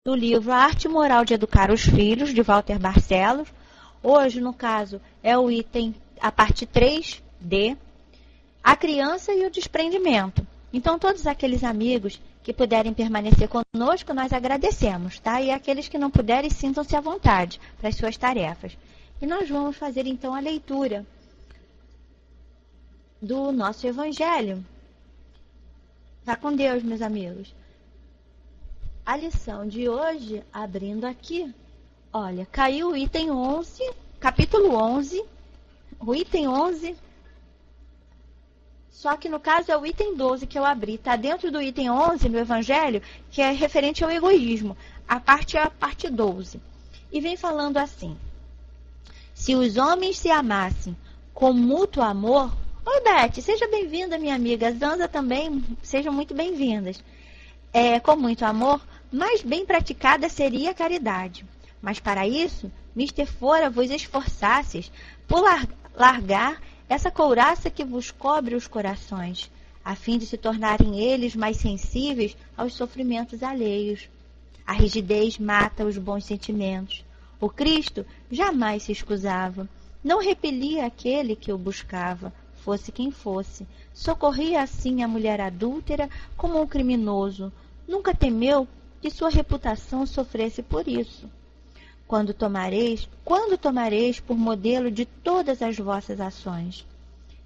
do livro A Arte Moral de Educar os Filhos, de Walter Barcelos. Hoje, no caso, é o item, a parte 3D, a criança e o desprendimento. Então, todos aqueles amigos que puderem permanecer conosco, nós agradecemos, tá? E aqueles que não puderem, sintam-se à vontade para as suas tarefas. E nós vamos fazer, então, a leitura do nosso Evangelho. Vá com Deus, meus amigos. A lição de hoje, abrindo aqui, olha, caiu o item 11, capítulo 11, o item 11, só que no caso é o item 12 que eu abri, está dentro do item 11 no Evangelho, que é referente ao egoísmo, a parte é a parte 12, e vem falando assim: se os homens se amassem com mútuo amor. Oi, Beth, seja bem-vinda, minha amiga. Zanza também, sejam muito bem-vindas. Com muito amor, mais bem praticada seria a caridade. Mas para isso, mister fora vos esforçasses por largar essa couraça que vos cobre os corações, a fim de se tornarem eles mais sensíveis aos sofrimentos alheios. A rigidez mata os bons sentimentos. O Cristo jamais se escusava, não repelia aquele que o buscava, fosse quem fosse. Socorria assim a mulher adúltera como um criminoso. Nunca temeu que sua reputação sofresse por isso. Quando tomareis por modelo de todas as vossas ações?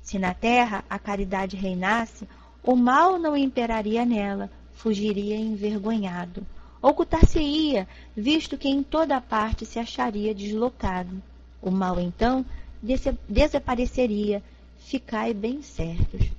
Se na terra a caridade reinasse, o mal não imperaria nela, fugiria envergonhado. Ocultar-se-ia, visto que em toda parte se acharia deslocado. O mal, então, desapareceria. Ficai bem certos.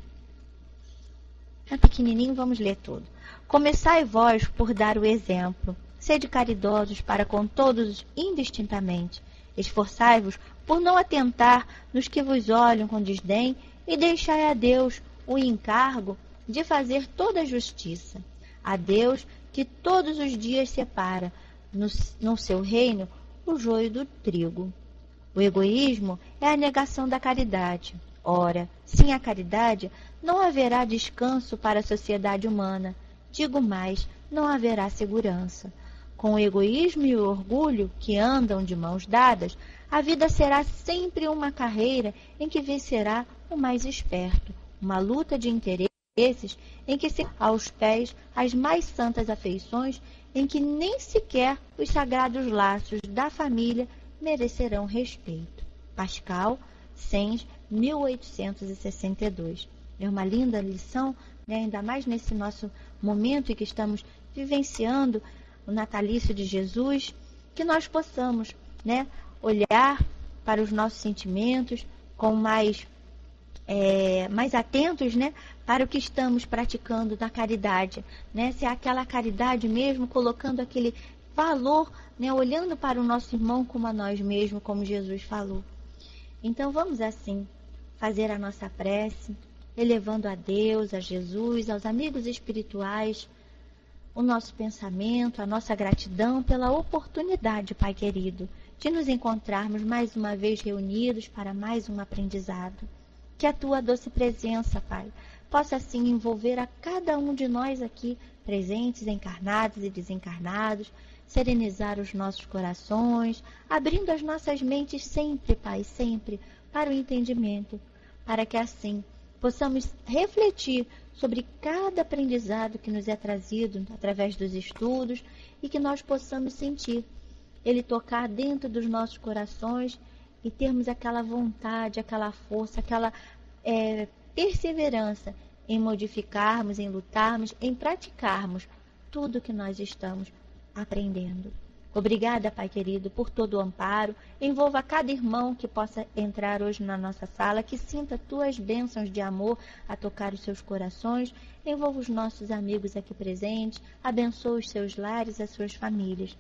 É pequenininho, vamos ler tudo. Começai vós por dar o exemplo. Sede caridosos para com todos indistintamente. Esforçai-vos por não atentar nos que vos olham com desdém e deixai a Deus o encargo de fazer toda a justiça. A Deus que todos os dias separa no seu reino o joio do trigo. O egoísmo é a negação da caridade. Ora, sem a caridade, não haverá descanso para a sociedade humana. Digo mais, não haverá segurança. Com o egoísmo e o orgulho, que andam de mãos dadas, a vida será sempre uma carreira em que vencerá o mais esperto, uma luta de interesses em que se aos pés as mais santas afeições, em que nem sequer os sagrados laços da família merecerão respeito. Pascal, Sens, 1862. É uma linda lição, né? Ainda mais nesse nosso momento em que estamos vivenciando o natalício de Jesus, que nós possamos, né, olhar para os nossos sentimentos com mais atentos, né, para o que estamos praticando da caridade, né? Se é aquela caridade mesmo, colocando aquele valor, né, olhando para o nosso irmão como a nós mesmos, como Jesus falou. Então vamos assim fazer a nossa prece, elevando a Deus, a Jesus, aos amigos espirituais, o nosso pensamento, a nossa gratidão pela oportunidade, Pai querido, de nos encontrarmos mais uma vez reunidos para mais um aprendizado. Que a Tua doce presença, Pai, possa assim envolver a cada um de nós aqui, presentes, encarnados e desencarnados, serenizar os nossos corações, abrindo as nossas mentes sempre, Pai, sempre, para o entendimento, para que assim possamos refletir sobre cada aprendizado que nos é trazido através dos estudos e que nós possamos sentir ele tocar dentro dos nossos corações e termos aquela vontade, aquela força, aquela perseverança em modificarmos, em lutarmos, em praticarmos tudo que nós estamos aprendendo. Obrigada, Pai querido, por todo o amparo. Envolva cada irmão que possa entrar hoje na nossa sala, que sinta Tuas bênçãos de amor a tocar os seus corações. Envolva os nossos amigos aqui presentes. Abençoa os seus lares, as suas famílias.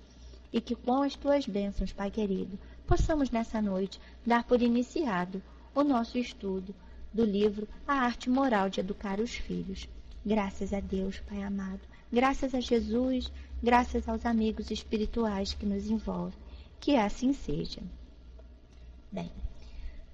E que com as Tuas bênçãos, Pai querido, possamos nessa noite dar por iniciado o nosso estudo do livro A Arte Moral de Educar os Filhos. Graças a Deus, Pai amado. Graças a Jesus, graças aos amigos espirituais que nos envolvem. Que assim seja. Bem,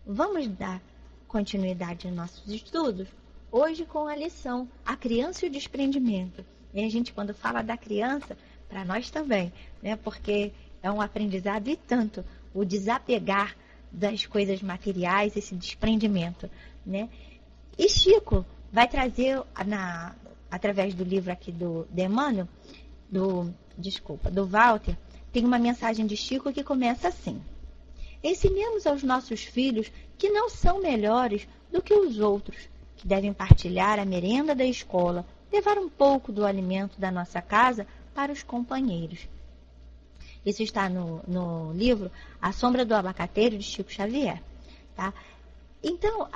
vamos dar continuidade aos nossos estudos, hoje com a lição A Criança e o Desprendimento. E a gente, quando fala da criança, para nós também, né? Porque é um aprendizado e tanto o desapegar das coisas materiais, esse desprendimento, né? E Chico vai trazer, através do livro aqui do Emmanuel, do Walter, tem uma mensagem de Chico que começa assim: ensinemos aos nossos filhos que não são melhores do que os outros, que devem partilhar a merenda da escola, levar um pouco do alimento da nossa casa para os companheiros. Isso está no livro A Sombra do Abacateiro, de Chico Xavier. Tá? Então,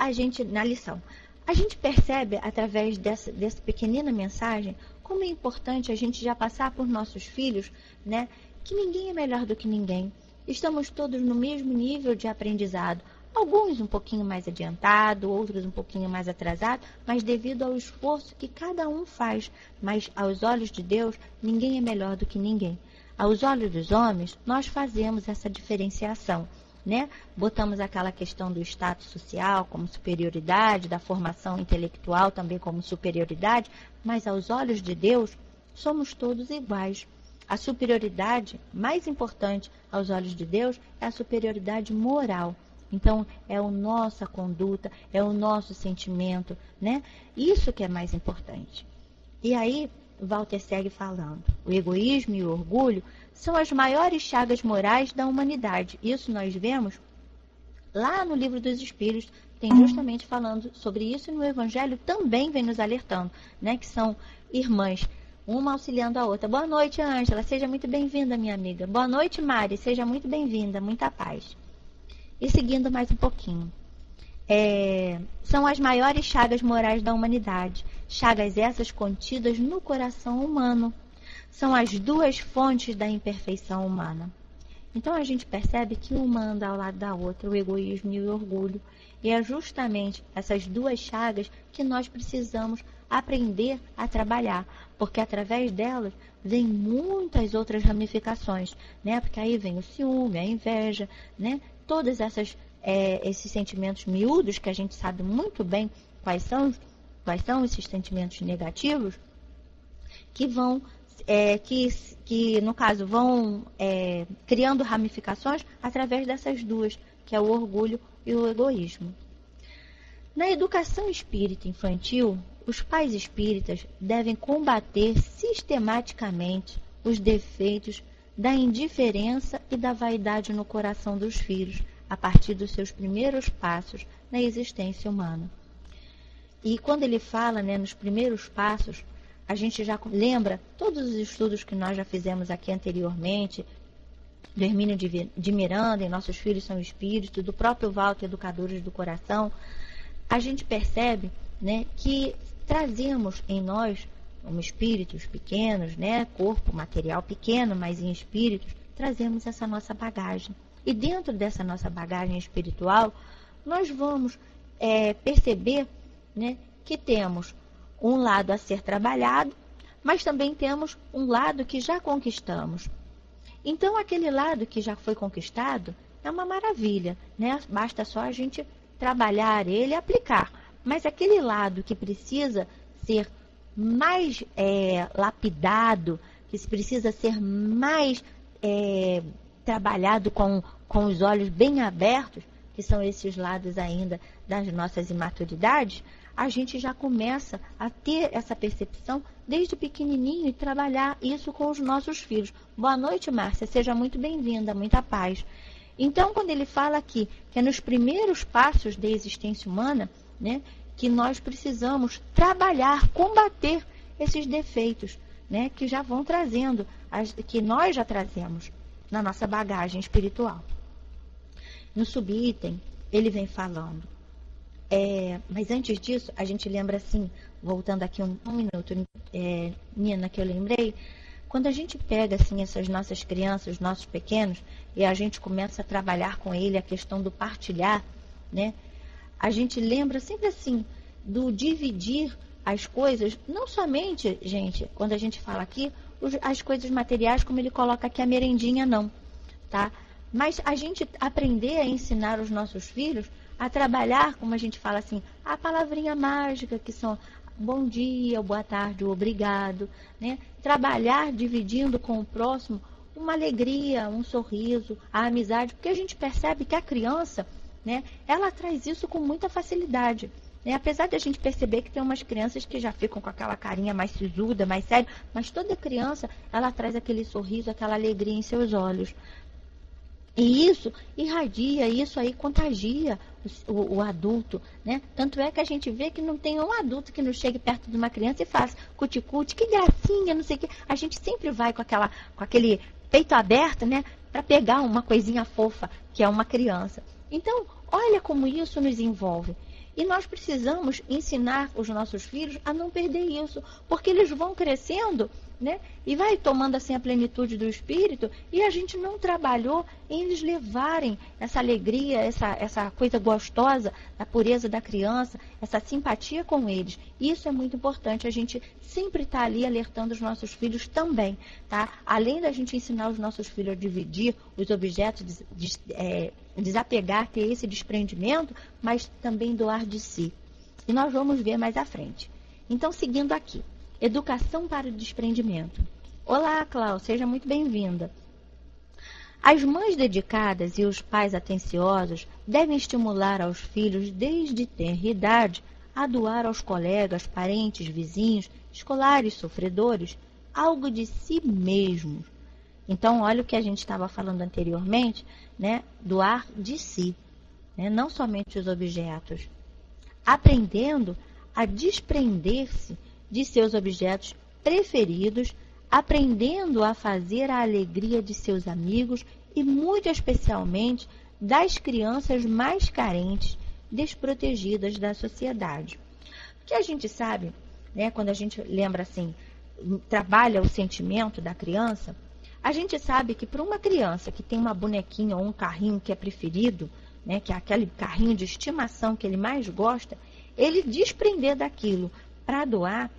na lição, a gente percebe, através dessa pequenina mensagem, como é importante a gente já passar por nossos filhos, né, que ninguém é melhor do que ninguém. Estamos todos no mesmo nível de aprendizado. Alguns um pouquinho mais adiantado, outros um pouquinho mais atrasado, mas devido ao esforço que cada um faz. Mas aos olhos de Deus, ninguém é melhor do que ninguém. Aos olhos dos homens, nós fazemos essa diferenciação, né? Botamos aquela questão do status social como superioridade, da formação intelectual também como superioridade, mas aos olhos de Deus, somos todos iguais. A superioridade mais importante aos olhos de Deus é a superioridade moral. Então, é a nossa conduta, é o nosso sentimento, né? Isso que é mais importante. E aí, Walter segue falando: o egoísmo e o orgulho são as maiores chagas morais da humanidade. Isso nós vemos lá no Livro dos Espíritos, tem justamente falando sobre isso, e no Evangelho também vem nos alertando, né? Que são irmãs, uma auxiliando a outra. Boa noite, Ângela, seja muito bem-vinda, minha amiga. Boa noite, Mari, seja muito bem-vinda, muita paz. E seguindo mais um pouquinho. São as maiores chagas morais da humanidade. Chagas essas contidas no coração humano. São as duas fontes da imperfeição humana. Então a gente percebe que uma anda ao lado da outra, o egoísmo e o orgulho. E é justamente essas duas chagas que nós precisamos aprender a trabalhar, porque através delas vem muitas outras ramificações, né? Porque aí vem o ciúme, a inveja, né? Todos esses sentimentos miúdos que a gente sabe muito bem quais são esses sentimentos negativos, que vão, que no caso vão criando ramificações através dessas duas, que é o orgulho e o egoísmo. Na educação espírita infantil, os pais espíritas devem combater sistematicamente os defeitos da indiferença e da vaidade no coração dos filhos, a partir dos seus primeiros passos na existência humana. E quando ele fala, né, nos primeiros passos, a gente já lembra todos os estudos que nós já fizemos aqui anteriormente, do Hermínio de Miranda, e Nossos Filhos São Espíritos, do próprio Walter, Educadores do Coração. A gente percebe, né, que trazemos em nós, como espíritos pequenos, né, corpo material pequeno, mas em espíritos, trazemos essa nossa bagagem. E dentro dessa nossa bagagem espiritual, nós vamos perceber, né, que temos um lado a ser trabalhado, mas também temos um lado que já conquistamos. Então, aquele lado que já foi conquistado é uma maravilha, né? Basta só a gente trabalhar ele e aplicar. Mas aquele lado que precisa ser mais lapidado, que precisa ser mais trabalhado com os olhos bem abertos, que são esses lados ainda das nossas imaturidades, a gente já começa a ter essa percepção desde pequenininho e trabalhar isso com os nossos filhos. Boa noite, Márcia, seja muito bem-vinda, muita paz. Então, quando ele fala aqui que é nos primeiros passos da existência humana, né, que nós precisamos trabalhar, combater esses defeitos, né, que já vão trazendo, que nós já trazemos na nossa bagagem espiritual. No subitem, ele vem falando. Mas antes disso, a gente lembra assim, voltando aqui um minuto, Nina, que eu lembrei, quando a gente pega assim essas nossas crianças, os nossos pequenos, e a gente começa a trabalhar com ele a questão do partilhar, né? A gente lembra sempre assim, do dividir as coisas, não somente, gente, quando a gente fala aqui, as coisas materiais, como ele coloca aqui a merendinha, não, tá? Mas a gente aprender a ensinar os nossos filhos a trabalhar, como a gente fala assim, a palavrinha mágica, que são um bom dia, boa tarde, obrigado, né? Trabalhar dividindo com o próximo uma alegria, um sorriso, a amizade, porque a gente percebe que a criança, né, ela traz isso com muita facilidade. Né? Apesar de a gente perceber que tem umas crianças que já ficam com aquela carinha mais sisuda, mais séria, mas toda criança, ela traz aquele sorriso, aquela alegria em seus olhos. E isso irradia, isso aí contagia o adulto, né? Tanto é que a gente vê que não tem um adulto que não chegue perto de uma criança e faça cuticute, que gracinha, não sei o quê. A gente sempre vai com aquele peito aberto, né? Para pegar uma coisinha fofa, que é uma criança. Então, olha como isso nos envolve. E nós precisamos ensinar os nossos filhos a não perder isso, porque eles vão crescendo, né? E vai tomando assim a plenitude do espírito, e a gente não trabalhou em eles levarem essa alegria, essa coisa gostosa, a pureza da criança, essa simpatia com eles. Isso é muito importante, a gente sempre está ali alertando os nossos filhos também, tá? Além da gente ensinar os nossos filhos a dividir os objetos, desapegar, ter esse desprendimento, mas também doar de si. E nós vamos ver mais à frente. Então, seguindo aqui. Educação para o desprendimento. Olá, Cláudia, seja muito bem-vinda. As mães dedicadas e os pais atenciosos devem estimular aos filhos, desde tenra idade, a doar aos colegas, parentes, vizinhos, escolares, sofredores, algo de si mesmos. Então, olha o que a gente estava falando anteriormente, né? Doar de si, né? Não somente os objetos. Aprendendo a desprender-se de seus objetos preferidos, aprendendo a fazer a alegria de seus amigos e, muito especialmente, das crianças mais carentes, desprotegidas da sociedade. Porque a gente sabe, né, quando a gente lembra assim, trabalha o sentimento da criança, a gente sabe que para uma criança que tem uma bonequinha ou um carrinho que é preferido, né, que é aquele carrinho de estimação que ele mais gosta, ele desprender daquilo para doar,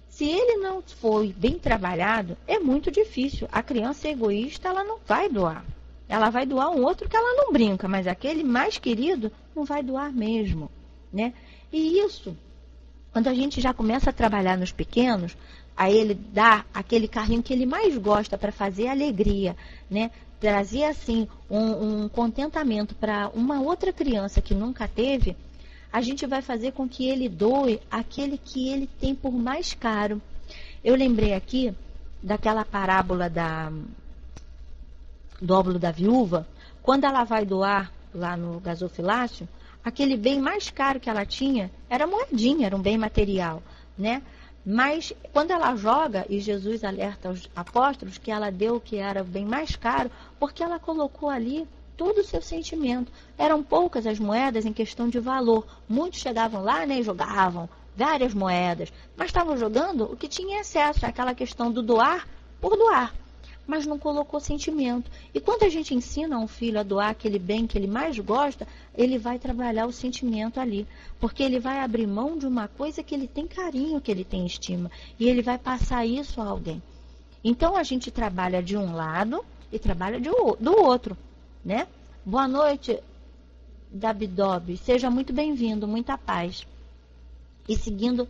se ele não foi bem trabalhado, é muito difícil. A criança egoísta, ela não vai doar. Ela vai doar um outro que ela não brinca, mas aquele mais querido não vai doar mesmo, né? E isso, quando a gente já começa a trabalhar nos pequenos, a ele dar aquele carrinho que ele mais gosta para fazer alegria, né? Trazer, assim, um contentamento para uma outra criança que nunca teve, a gente vai fazer com que ele doe aquele que ele tem por mais caro. Eu lembrei aqui daquela parábola do óbolo da viúva, quando ela vai doar lá no gasofilácio, aquele bem mais caro que ela tinha era moedinha, era um bem material, né? Mas quando ela joga, e Jesus alerta os apóstolos que ela deu o que era o bem mais caro, porque ela colocou ali todo o seu sentimento. Eram poucas as moedas em questão de valor. Muitos chegavam lá, né, e jogavam várias moedas, mas estavam jogando o que tinha excesso, aquela questão do doar por doar, mas não colocou sentimento. E quando a gente ensina um filho a doar aquele bem que ele mais gosta, ele vai trabalhar o sentimento ali, porque ele vai abrir mão de uma coisa que ele tem carinho, que ele tem estima, e ele vai passar isso a alguém. Então a gente trabalha de um lado e trabalha do outro, né? Boa noite, Dabidob. Seja muito bem-vindo, muita paz. E seguindo,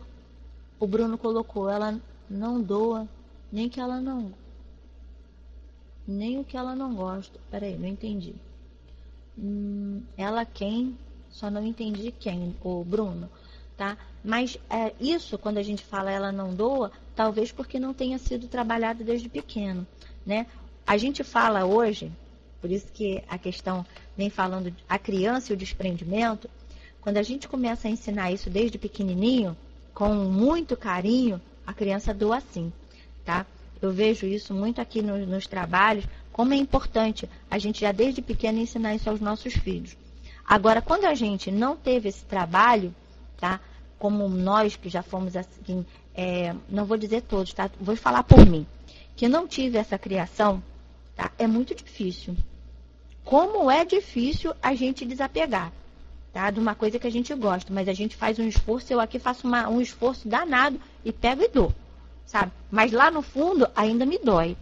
o Bruno colocou, ela não doa nem o que ela não gosta. Peraí, não entendi. Ela quem? Só não entendi quem, o Bruno, tá? Mas isso, quando a gente fala ela não doa, talvez porque não tenha sido trabalhado desde pequeno, né? A gente fala hoje, por isso que a questão vem falando a criança e o desprendimento, quando a gente começa a ensinar isso desde pequenininho, com muito carinho, a criança doa sim, tá? Eu vejo isso muito aqui nos trabalhos, como é importante a gente já desde pequeno ensinar isso aos nossos filhos. Agora, quando a gente não teve esse trabalho, tá? Como nós que já fomos assim, não vou dizer todos, tá? Vou falar por mim, que não tive essa criação, tá? É muito difícil. Como é difícil a gente desapegar, tá? De uma coisa que a gente gosta, mas a gente faz um esforço, eu aqui faço um esforço danado e pego e dou, sabe? Mas lá no fundo ainda me dói.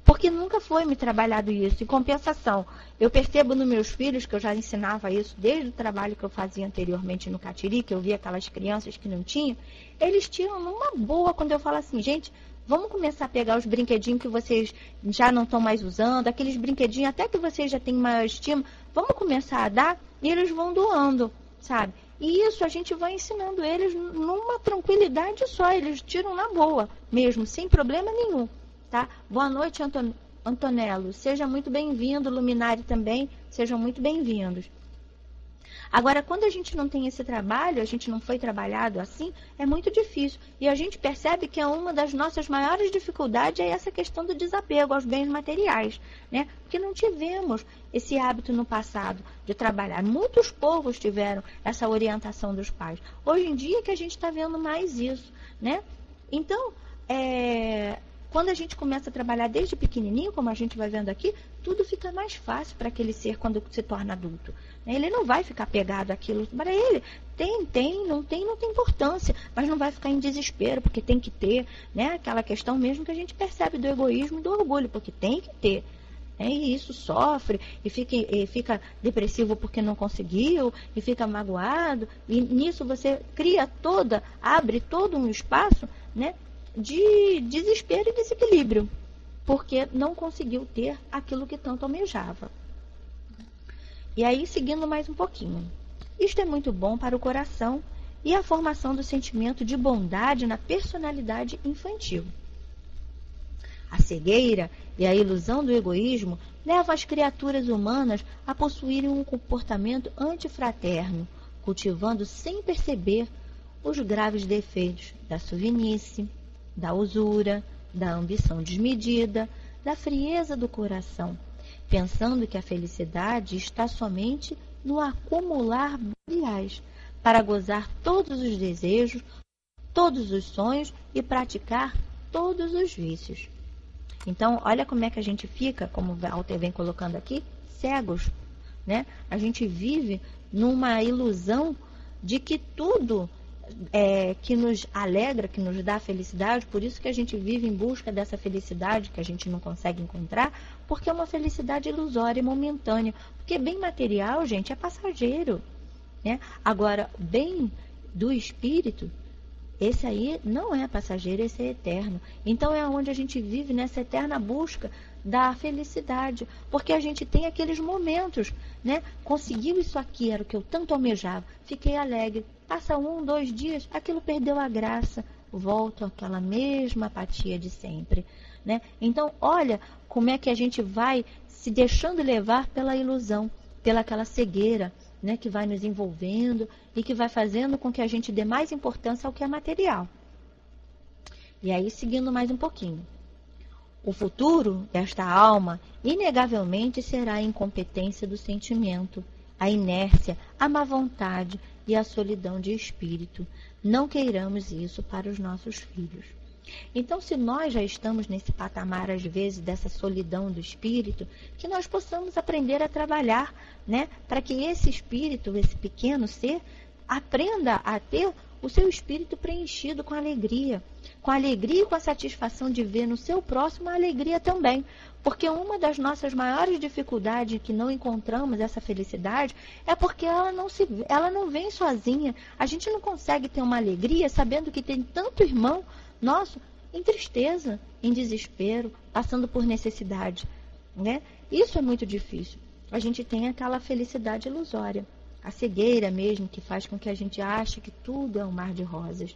Porque nunca foi me trabalhado isso. Em compensação, eu percebo nos meus filhos, que eu já ensinava isso desde o trabalho que eu fazia anteriormente no Catiri, que eu via aquelas crianças que não tinham, eles tiram numa boa quando eu falo assim, gente, vamos começar a pegar os brinquedinhos que vocês já não estão mais usando, aqueles brinquedinhos até que vocês já têm maior estima, vamos começar a dar e eles vão doando, sabe? E isso a gente vai ensinando eles numa tranquilidade só, eles tiram na boa mesmo, sem problema nenhum, tá? Boa noite, Antonello, seja muito bem-vindo, Luminari também, sejam muito bem-vindos. Agora, quando a gente não tem esse trabalho, a gente não foi trabalhado assim, é muito difícil. E a gente percebe que uma das nossas maiores dificuldades é essa questão do desapego aos bens materiais, né? Porque não tivemos esse hábito no passado de trabalhar. Muitos povos tiveram essa orientação dos pais. Hoje em dia que a gente está vendo mais isso, né? Então, quando a gente começa a trabalhar desde pequenininho, como a gente vai vendo aqui, tudo fica mais fácil para aquele ser quando se torna adulto. Ele não vai ficar pegado àquilo. Para ele, não tem importância, mas não vai ficar em desespero, porque tem que ter, né? Aquela questão mesmo que a gente percebe do egoísmo e do orgulho, porque tem que ter. E isso sofre, e fica depressivo porque não conseguiu, e fica magoado, e nisso você abre todo um espaço, né, de desespero e desequilíbrio, porque não conseguiu ter aquilo que tanto almejava. E aí, seguindo mais um pouquinho. Isto é muito bom para o coração e a formação do sentimento de bondade na personalidade infantil. A cegueira e a ilusão do egoísmo levam as criaturas humanas a possuírem um comportamento antifraterno, cultivando sem perceber os graves defeitos da sovinice, da usura, da ambição desmedida, da frieza do coração, pensando que a felicidade está somente no acumular materiais, para gozar todos os desejos, todos os sonhos e praticar todos os vícios. Então, olha como é que a gente fica, como o Walter vem colocando aqui, cegos, né? A gente vive numa ilusão de que tudo que nos alegra, que nos dá felicidade, por isso que a gente vive em busca dessa felicidade que a gente não consegue encontrar, porque é uma felicidade ilusória e momentânea. Porque bem material, gente, é passageiro, né? Agora, bem do espírito, esse aí não é passageiro, esse é eterno. Então é onde a gente vive nessa eterna busca da felicidade, porque a gente tem aqueles momentos, né? Conseguiu isso aqui, era o que eu tanto almejava, fiquei alegre. Passa 1, 2 dias, aquilo perdeu a graça, volta àquela mesma apatia de sempre, né? Então, olha como é que a gente vai se deixando levar pela ilusão, pelaquela cegueira, né, que vai nos envolvendo e que vai fazendo com que a gente dê mais importância ao que é material. E aí, seguindo mais um pouquinho. O futuro desta alma, inegavelmente, será a incompetência do sentimento, a inércia, a má vontade e a solidão de espírito. Não queiramos isso para os nossos filhos. Então, se nós já estamos nesse patamar, às vezes, dessa solidão do espírito, que nós possamos aprender a trabalhar, né, para que esse espírito, esse pequeno ser, aprenda a ter o seu espírito preenchido com alegria e com a satisfação de ver no seu próximo a alegria também. Porque uma das nossas maiores dificuldades que não encontramos essa felicidade é porque ela não vem sozinha. A gente não consegue ter uma alegria sabendo que tem tanto irmão nosso em tristeza, em desespero, passando por necessidade, né? Isso é muito difícil. A gente tem aquela felicidade ilusória, a cegueira mesmo, que faz com que a gente ache que tudo é um mar de rosas.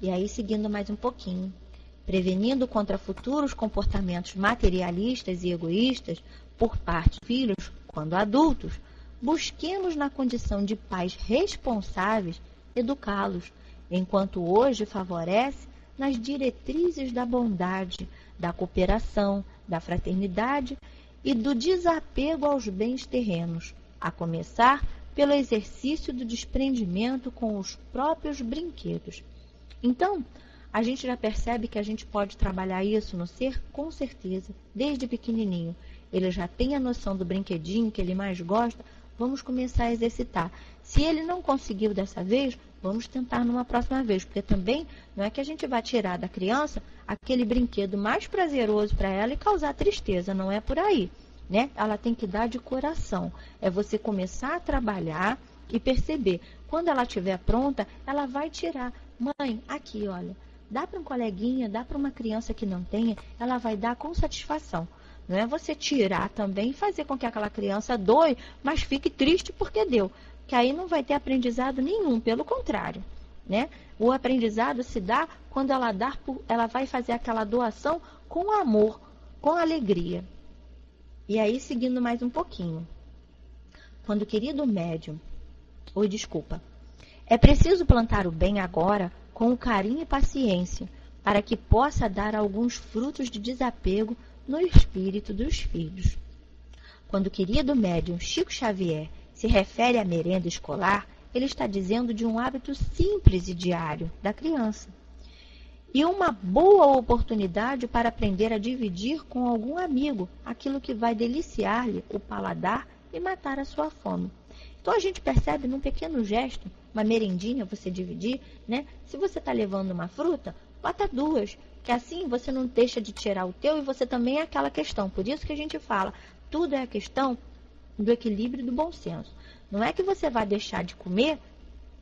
E aí, seguindo mais um pouquinho, prevenindo contra futuros comportamentos materialistas e egoístas por parte dos filhos, quando adultos, busquemos na condição de pais responsáveis educá-los, enquanto hoje favorece nas diretrizes da bondade, da cooperação, da fraternidade e do desapego aos bens terrenos, a começar pelo exercício do desprendimento com os próprios brinquedos. Então, a gente já percebe que a gente pode trabalhar isso no ser com certeza, desde pequenininho. Ele já tem a noção do brinquedinho que ele mais gosta, vamos começar a exercitar. Se ele não conseguiu dessa vez, vamos tentar numa próxima vez, porque também não é que a gente vai tirar da criança aquele brinquedo mais prazeroso para ela e causar tristeza, não é por aí, né? Ela tem que dar de coração. É você começar a trabalhar e perceber. Quando ela estiver pronta, ela vai tirar. Mãe, aqui, olha, dá para um coleguinha, dá para uma criança que não tenha, ela vai dar com satisfação. Não é você tirar também e fazer com que aquela criança doe, mas fique triste porque deu. Que aí não vai ter aprendizado nenhum, pelo contrário, né? O aprendizado se dá quando ela vai fazer aquela doação com amor, com alegria. E aí, seguindo mais um pouquinho. Quando o querido médium, é preciso plantar o bem agora com carinho e paciência, para que possa dar alguns frutos de desapego no espírito dos filhos. Quando o querido médium Chico Xavier se refere à merenda escolar, ele está dizendo de um hábito simples e diário da criança. E uma boa oportunidade para aprender a dividir com algum amigo aquilo que vai deliciar-lhe o paladar e matar a sua fome. Então a gente percebe num pequeno gesto, uma merendinha, você dividir, né? Se você está levando uma fruta, bota duas, que assim você não deixa de tirar o teu e você também é aquela questão. Por isso que a gente fala, tudo é a questão do equilíbrio e do bom senso. Não é que você vai deixar de comer,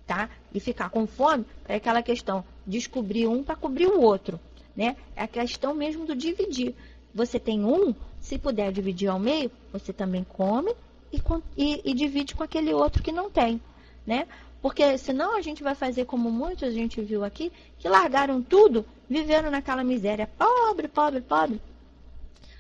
tá? E ficar com fome, é aquela questão, descobrir um para cobrir o outro, né? É a questão mesmo do dividir. Você tem um, se puder dividir ao meio, você também come e divide com aquele outro que não tem, né? Porque senão a gente vai fazer como muitos a gente viu aqui, que largaram tudo, viveram naquela miséria, pobre, pobre, pobre.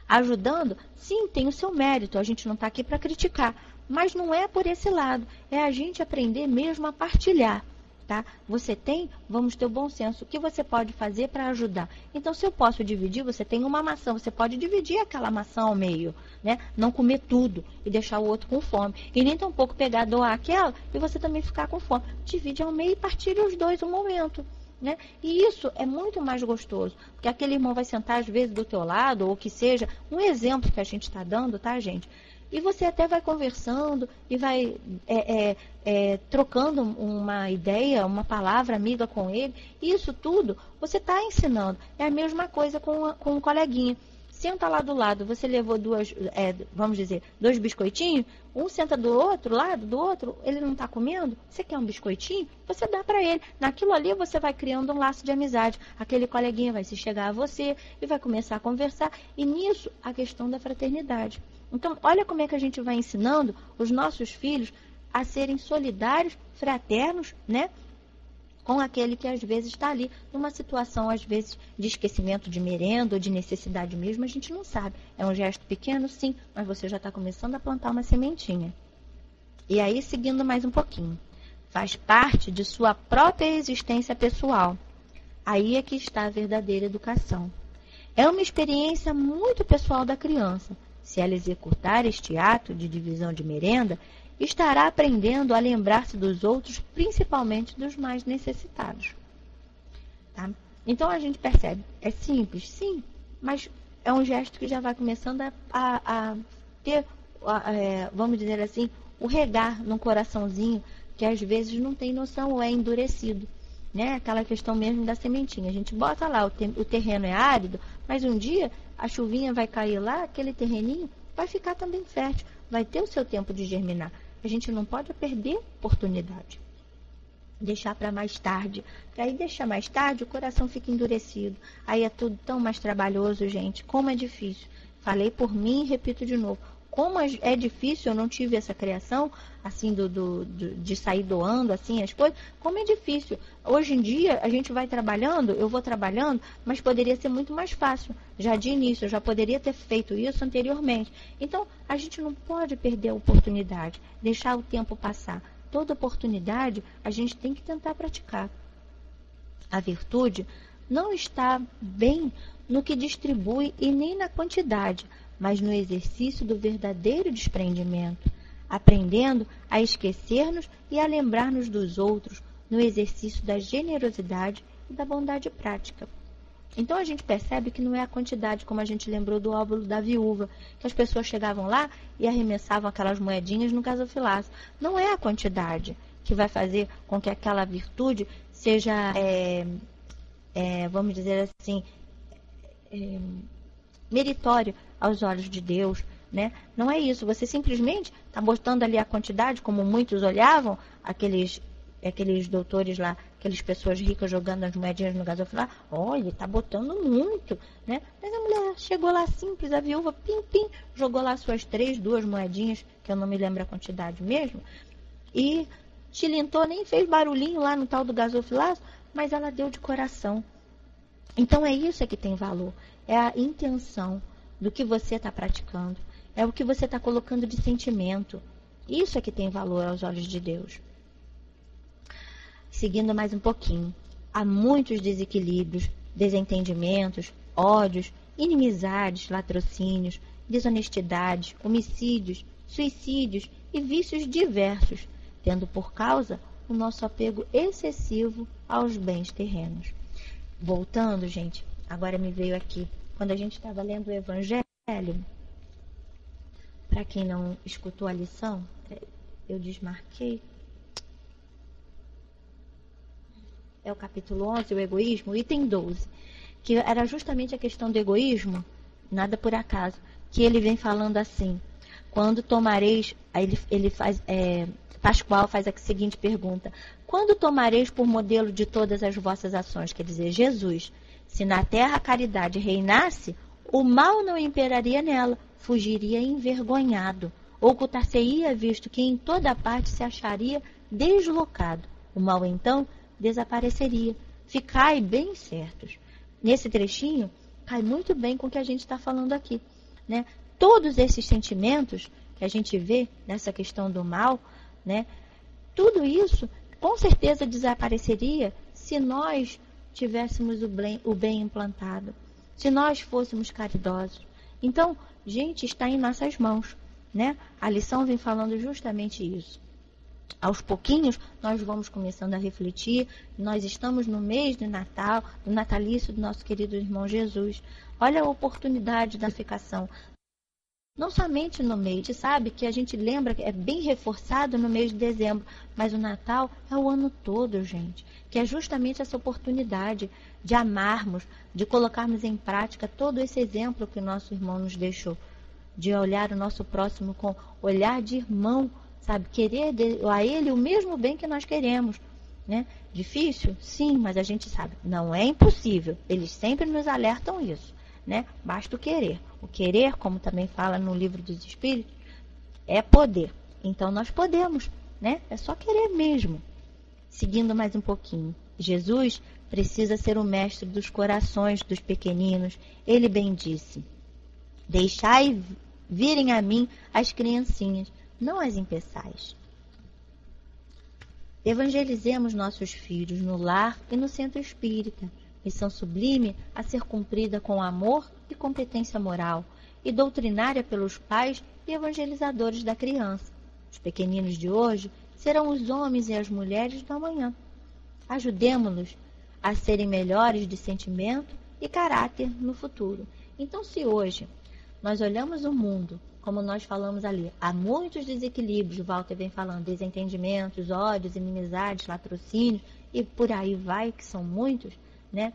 Ajudando, sim, tem o seu mérito, a gente não está aqui para criticar, mas não é por esse lado, é a gente aprender mesmo a partilhar, tá? Você tem, vamos ter o bom senso, o que você pode fazer para ajudar? Então, se eu posso dividir, você tem uma maçã, você pode dividir aquela maçã ao meio, né? Não comer tudo e deixar o outro com fome. E nem tampouco pegar, doar aquela e você também ficar com fome. Divide ao meio e partilha os dois um momento. Né? E isso é muito mais gostoso, porque aquele irmão vai sentar às vezes do teu lado, ou que seja, um exemplo que a gente está dando, tá, gente? E você até vai conversando e vai trocando uma ideia, uma palavra amiga com ele. Isso tudo você está ensinando. É a mesma coisa com um coleguinha. Senta lá do lado, você levou vamos dizer, 2 biscoitinhos, um senta do outro lado, do outro, ele não está comendo, você quer um biscoitinho? Você dá para ele. Naquilo ali você vai criando um laço de amizade. Aquele coleguinha vai se chegar a você e vai começar a conversar. E nisso, a questão da fraternidade. Então, olha como é que a gente vai ensinando os nossos filhos a serem solidários, fraternos, né? Com aquele que às vezes está ali numa situação, às vezes, de esquecimento de merenda ou de necessidade mesmo, a gente não sabe. É um gesto pequeno, sim, mas você já está começando a plantar uma sementinha. E aí, seguindo mais um pouquinho. Faz parte de sua própria existência pessoal. Aí é que está a verdadeira educação. É uma experiência muito pessoal da criança. Se ela executar este ato de divisão de merenda, estará aprendendo a lembrar-se dos outros, principalmente dos mais necessitados. Tá? Então, a gente percebe, é simples, sim, mas é um gesto que já vai começando a ter, vamos dizer assim, o regar no coraçãozinho, que às vezes não tem noção ou é endurecido. Né? Aquela questão mesmo da sementinha. A gente bota lá, o terreno é árido, mas um dia a chuvinha vai cair lá, aquele terreninho vai ficar também fértil, vai ter o seu tempo de germinar. A gente não pode perder oportunidade. Deixar para mais tarde. Para aí deixar mais tarde, o coração fica endurecido. Aí é tudo tão mais trabalhoso, gente. Como é difícil. Falei por mim e repito de novo. Como é difícil, eu não tive essa criação, assim, de sair doando, assim, as coisas. Como é difícil. Hoje em dia, a gente vai trabalhando, eu vou trabalhando, mas poderia ser muito mais fácil. Já de início, eu já poderia ter feito isso anteriormente. Então, a gente não pode perder a oportunidade, deixar o tempo passar. Toda oportunidade, a gente tem que tentar praticar. A virtude não está bem no que distribui e nem na quantidade, mas no exercício do verdadeiro desprendimento, aprendendo a esquecer-nos e a lembrar-nos dos outros, no exercício da generosidade e da bondade prática. Então a gente percebe que não é a quantidade, como a gente lembrou do óbolo da viúva, que as pessoas chegavam lá e arremessavam aquelas moedinhas no gasofilaço. Não é a quantidade que vai fazer com que aquela virtude seja, vamos dizer assim, meritória aos olhos de Deus, né? Não é isso, você simplesmente está botando ali a quantidade, como muitos olhavam, aqueles doutores lá, aquelas pessoas ricas jogando as moedinhas no gasofilaço, olha, está botando muito, né? Mas a mulher chegou lá simples, a viúva, pim, pim, jogou lá suas 2 moedinhas, que eu não me lembro a quantidade mesmo, e tilintou, nem fez barulhinho lá no tal do gasofilaço, mas ela deu de coração. Então é isso que tem valor, é a intenção do que você está praticando, é o que você está colocando de sentimento. Isso é que tem valor aos olhos de Deus. Seguindo mais um pouquinho, há muitos desequilíbrios, desentendimentos, ódios, inimizades, latrocínios, desonestidades, homicídios, suicídios e vícios diversos, tendo por causa o nosso apego excessivo aos bens terrenos. Voltando, gente, agora me veio aqui, quando a gente estava lendo o Evangelho, para quem não escutou a lição, eu desmarquei, é o capítulo 11, o egoísmo, item 12, que era justamente a questão do egoísmo, nada por acaso, que ele vem falando assim, quando tomareis, aí ele faz, Pascoal faz a seguinte pergunta, quando tomareis por modelo de todas as vossas ações, quer dizer, Jesus, se na terra a caridade reinasse, o mal não imperaria nela, fugiria envergonhado, ocultar-se-ia, visto que em toda parte se acharia deslocado. O mal, então, desapareceria. Ficai bem certos. Nesse trechinho, cai muito bem com o que a gente está falando aqui, né? Todos esses sentimentos que a gente vê nessa questão do mal, né? Tudo isso, com certeza, desapareceria se nós tivéssemos o bem implantado, se nós fôssemos caridosos. Então, gente, está em nossas mãos, né? A lição vem falando justamente isso. Aos pouquinhos, nós vamos começando a refletir. Nós estamos no mês de Natal, do natalício do nosso querido irmão Jesus. Olha a oportunidade da ficação. Não somente no mês, a gente sabe que a gente lembra que é bem reforçado no mês de dezembro, mas o Natal é o ano todo, gente. Que é justamente essa oportunidade de amarmos, de colocarmos em prática todo esse exemplo que o nosso irmão nos deixou. De olhar o nosso próximo com olhar de irmão, sabe? Querer a ele o mesmo bem que nós queremos, né? Difícil? Sim, mas a gente sabe, não é impossível. Eles sempre nos alertam isso, né? Basta o querer. O querer, como também fala no livro dos Espíritos, é poder. Então nós podemos, né? É só querer mesmo. Seguindo mais um pouquinho. Jesus precisa ser o mestre dos corações dos pequeninos. Ele bem disse, deixai virem a mim as criancinhas, não as impeçais. Evangelizemos nossos filhos no lar e no centro espírita, missão sublime a ser cumprida com amor e competência moral, e doutrinária pelos pais e evangelizadores da criança. Os pequeninos de hoje serão os homens e as mulheres do amanhã. Ajudemo-los a serem melhores de sentimento e caráter no futuro. Então, se hoje nós olhamos o mundo, como nós falamos ali, há muitos desequilíbrios, o Walter vem falando, desentendimentos, ódios, inimizades, latrocínios, e por aí vai, que são muitos, né?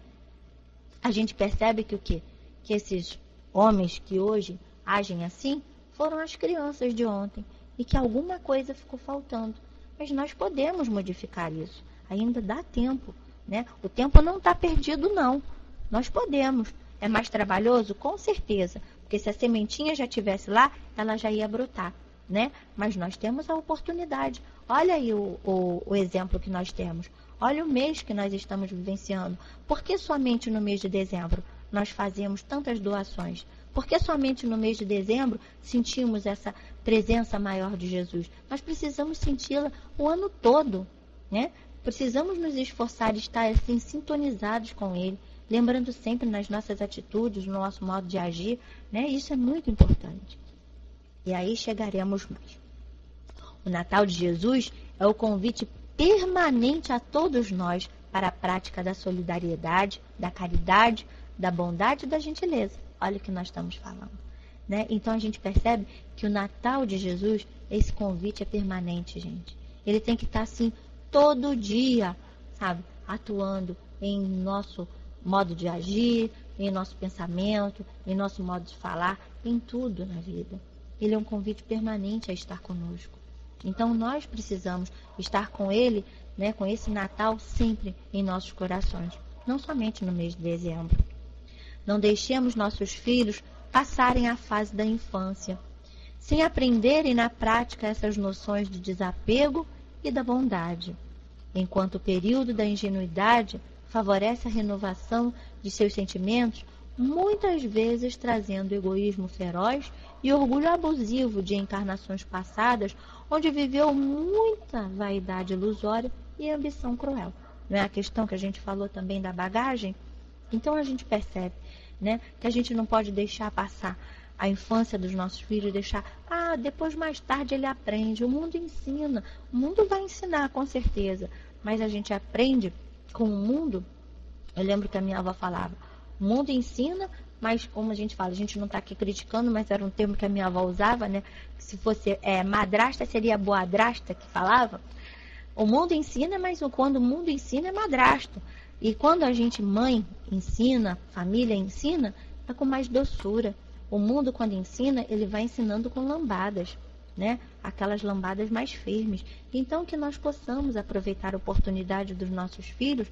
A gente percebe que o quê? Que esses homens que hoje agem assim, foram as crianças de ontem, e que alguma coisa ficou faltando. Mas nós podemos modificar isso, ainda dá tempo, né? O tempo não está perdido, não. Nós podemos. É mais trabalhoso? Com certeza. Porque se a sementinha já estivesse lá, ela já ia brotar, né? Mas nós temos a oportunidade. Olha aí o exemplo que nós temos. Olha o mês que nós estamos vivenciando. Por que somente no mês de dezembro nós fazemos tantas doações? Por que somente no mês de dezembro sentimos essa presença maior de Jesus? Nós precisamos senti-la o ano todo, né? Precisamos nos esforçar e estar assim sintonizados com Ele, lembrando sempre nas nossas atitudes, no nosso modo de agir, né? Isso é muito importante. E aí chegaremos mais. O Natal de Jesus é o convite permanente a todos nós para a prática da solidariedade, da caridade, da bondade e da gentileza. Olha o que nós estamos falando, né? Então a gente percebe que o Natal de Jesus, esse convite é permanente, gente. Ele tem que estar assim todo dia, sabe? Atuando em nosso modo de agir, em nosso pensamento, em nosso modo de falar, em tudo na vida. Ele é um convite permanente a estar conosco. Então nós precisamos estar com Ele, né, com esse Natal sempre em nossos corações, não somente no mês de dezembro. Não deixemos nossos filhos passarem a fase da infância, sem aprenderem na prática essas noções de desapego e da bondade, enquanto o período da ingenuidade favorece a renovação de seus sentimentos, muitas vezes trazendo egoísmo feroz e orgulho abusivo de encarnações passadas, onde viveu muita vaidade ilusória e ambição cruel. Não é a questão que a gente falou também da bagagem? Então a gente percebe, né, que a gente não pode deixar passar a infância dos nossos filhos, deixar, depois mais tarde ele aprende, o mundo ensina, o mundo vai ensinar com certeza, mas a gente aprende com o mundo. Eu lembro que a minha avó falava, o mundo ensina, mas como a gente fala, a gente não está aqui criticando, mas era um termo que a minha avó usava, né? Se fosse madrasta, seria boadrasta que falava. O mundo ensina, mas quando o mundo ensina é madrasto. E quando a gente, mãe, ensina, família ensina, é com mais doçura. O mundo, quando ensina, ele vai ensinando com lambadas, né? Aquelas lambadas mais firmes. Então, que nós possamos aproveitar a oportunidade dos nossos filhos,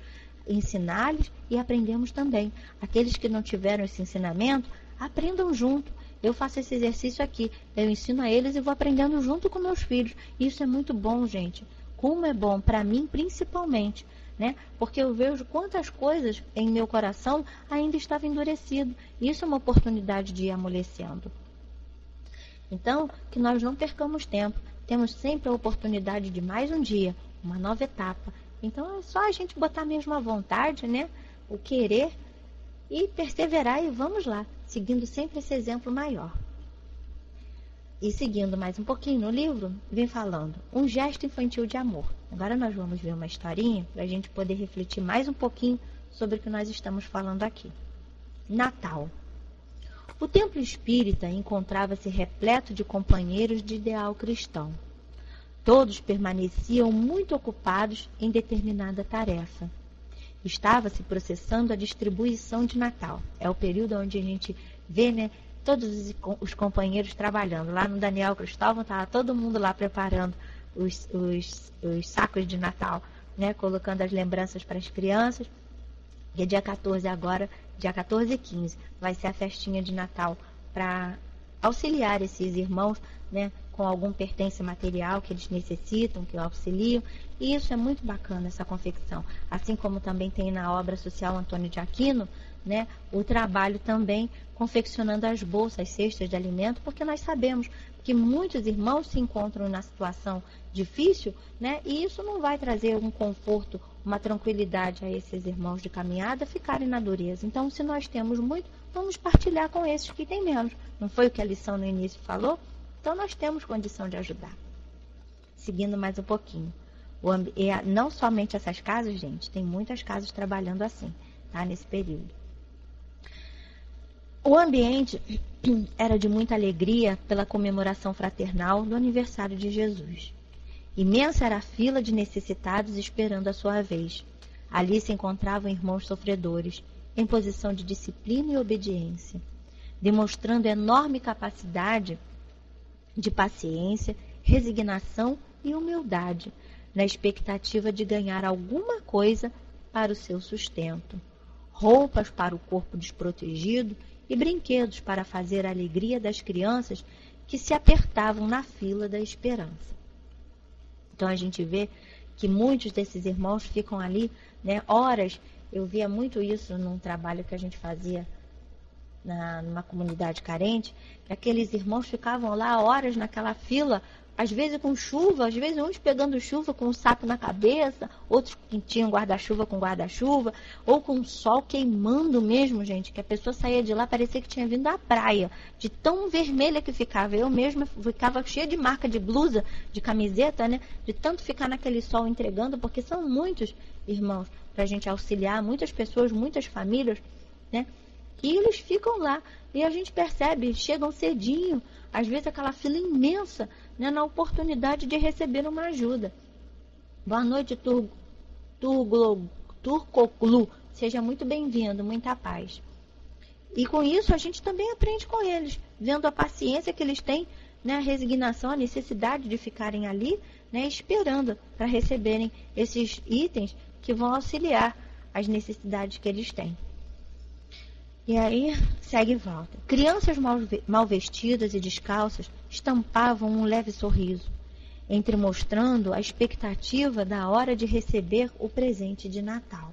ensinar-lhes e aprendemos também. Aqueles que não tiveram esse ensinamento, aprendam junto. Eu faço esse exercício aqui, eu ensino a eles e vou aprendendo junto com meus filhos. Isso é muito bom, gente. Como é bom, para mim principalmente, né? Porque eu vejo quantas coisas em meu coração ainda estava endurecido. Isso é uma oportunidade de ir amolecendo. Então, que nós não percamos tempo. Temos sempre a oportunidade de mais um dia, uma nova etapa. Então, é só a gente botar mesmo a vontade, né? O querer e perseverar e vamos lá, seguindo sempre esse exemplo maior. E seguindo mais um pouquinho no livro, vem falando um gesto infantil de amor. Agora nós vamos ver uma historinha para a gente poder refletir mais um pouquinho sobre o que nós estamos falando aqui. Natal. O templo espírita encontrava-se repleto de companheiros de ideal cristão. Todos permaneciam muito ocupados em determinada tarefa. Estava-se processando a distribuição de Natal. É o período onde a gente vê, né, todos os companheiros trabalhando. Lá no Daniel Cristóvão estava todo mundo lá preparando os sacos de Natal, né, colocando as lembranças para as crianças. E dia 14 agora, dia 14 e 15, vai ser a festinha de Natal para auxiliar esses irmãos, né, com algum pertence material que eles necessitam, que auxiliam. E isso é muito bacana, essa confecção. Assim como também tem na obra social Antônio de Aquino, né, o trabalho também confeccionando as bolsas, cestas de alimento, porque nós sabemos que muitos irmãos se encontram na situação difícil, né, e isso não vai trazer um conforto, uma tranquilidade a esses irmãos de caminhada ficarem na dureza. Então, se nós temos muito, vamos partilhar com esses que têm menos. Não foi o que a lição no início falou? Então, nós temos condição de ajudar. Seguindo mais um pouquinho. Não somente essas casas, gente, tem muitas casas trabalhando assim, tá, nesse período. O ambiente era de muita alegria pela comemoração fraternal do aniversário de Jesus. Imensa era a fila de necessitados esperando a sua vez. Ali se encontravam irmãos sofredores, em posição de disciplina e obediência, demonstrando enorme capacidade de paciência, resignação e humildade, na expectativa de ganhar alguma coisa para o seu sustento. Roupas para o corpo desprotegido e brinquedos para fazer a alegria das crianças que se apertavam na fila da esperança. Então a gente vê que muitos desses irmãos ficam ali, né, horas. Eu via muito isso num trabalho que a gente fazia numa comunidade carente, que aqueles irmãos ficavam lá horas naquela fila, às vezes com chuva, às vezes uns pegando chuva com um saco na cabeça, outros que tinham guarda-chuva com guarda-chuva, ou com o sol queimando mesmo, gente, que a pessoa saía de lá, parecia que tinha vindo da praia, de tão vermelha que ficava. Eu mesma ficava cheia de marca de blusa, de camiseta, né, de tanto ficar naquele sol entregando, porque são muitos irmãos para a gente auxiliar, muitas pessoas, muitas famílias, né. E eles ficam lá. E a gente percebe, chegam cedinho, às vezes aquela fila imensa, né, na oportunidade de receber uma ajuda. Boa noite, Turcoglu. Seja muito bem-vindo, muita paz. E com isso a gente também aprende com eles, vendo a paciência que eles têm, né, a resignação, a necessidade de ficarem ali, né, esperando para receberem esses itens que vão auxiliar as necessidades que eles têm. E aí, segue e volta. Crianças mal vestidas e descalças estampavam um leve sorriso, entremostrando a expectativa da hora de receber o presente de Natal.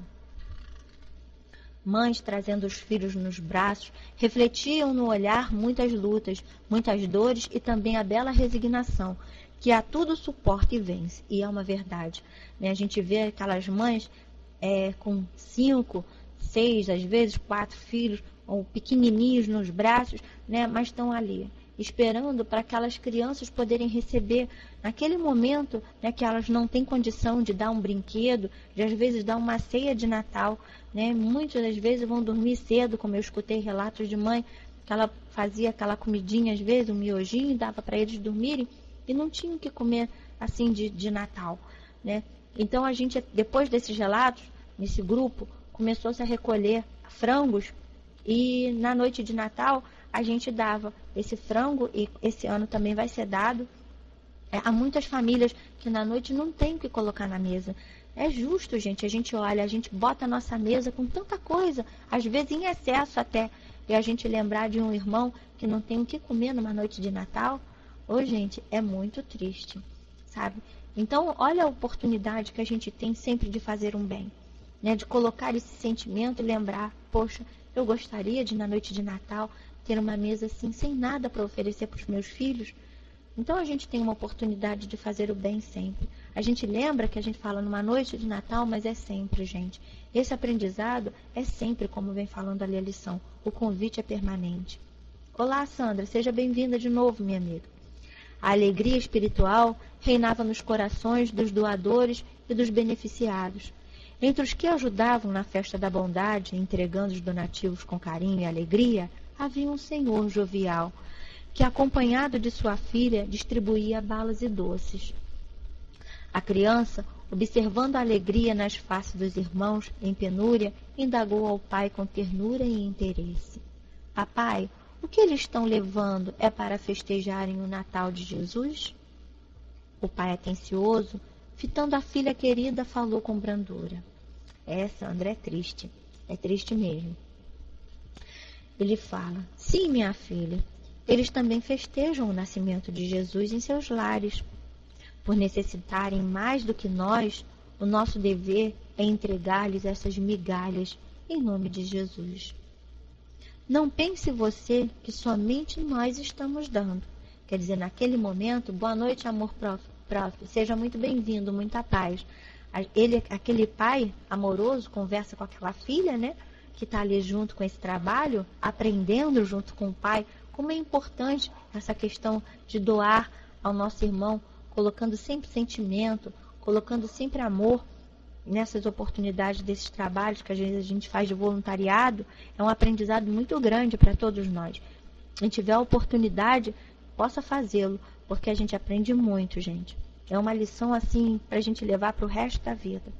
Mães trazendo os filhos nos braços refletiam no olhar muitas lutas, muitas dores e também a bela resignação, que a tudo suporta e vence. E é uma verdade, né? A gente vê aquelas mães com 5, 6, às vezes 4 filhos, ou pequenininhos nos braços, né? Mas estão ali, esperando para aquelas crianças poderem receber, naquele momento, né, que elas não têm condição de dar um brinquedo, de às vezes dar uma ceia de Natal, né? Muitas das vezes vão dormir cedo, como eu escutei relatos de mãe, que ela fazia aquela comidinha, às vezes, um miojinho, e dava para eles dormirem, e não tinham o que comer assim de Natal, né? Então a gente, depois desses relatos, nesse grupo, começou-se a recolher frangos, e na noite de Natal a gente dava esse frango, e esse ano também vai ser dado. Há muitas famílias que na noite não tem o que colocar na mesa. É justo, gente, a gente olha, a gente bota a nossa mesa com tanta coisa, às vezes em excesso até, e a gente lembrar de um irmão que não tem o que comer numa noite de Natal, gente, é muito triste, sabe? Então, olha a oportunidade que a gente tem sempre de fazer um bem, né? De colocar esse sentimento e lembrar, poxa, eu gostaria de, na noite de Natal, ter uma mesa assim, sem nada para oferecer para os meus filhos. Então, a gente tem uma oportunidade de fazer o bem sempre. A gente lembra que a gente fala numa noite de Natal, mas é sempre, gente. Esse aprendizado é sempre, como vem falando ali a lição. O convite é permanente. Olá, Sandra. Seja bem-vinda de novo, minha amiga. A alegria espiritual reinava nos corações dos doadores e dos beneficiados. Entre os que ajudavam na festa da bondade, entregando os donativos com carinho e alegria, havia um senhor jovial, que, acompanhado de sua filha, distribuía balas e doces. A criança, observando a alegria nas faces dos irmãos em penúria, indagou ao pai com ternura e interesse. Papai, o que eles estão levando é para festejarem o Natal de Jesus? O pai, atencioso, fitando a filha querida, falou com brandura. Sandra, é triste mesmo. Ele fala, sim, minha filha, eles também festejam o nascimento de Jesus em seus lares. Por necessitarem mais do que nós, o nosso dever é entregar-lhes essas migalhas em nome de Jesus. Não pense você que somente nós estamos dando. Quer dizer, naquele momento, boa noite, amor próprio, seja muito bem-vindo, muita paz. Aquele pai amoroso conversa com aquela filha, né, que está ali junto com esse trabalho, aprendendo junto com o pai, como é importante essa questão de doar ao nosso irmão, colocando sempre sentimento, colocando sempre amor nessas oportunidades desses trabalhos que às vezes a gente faz de voluntariado. É um aprendizado muito grande para todos nós. Quem tiver a oportunidade, possa fazê-lo, porque a gente aprende muito, gente. É uma lição assim para a gente levar para o resto da vida.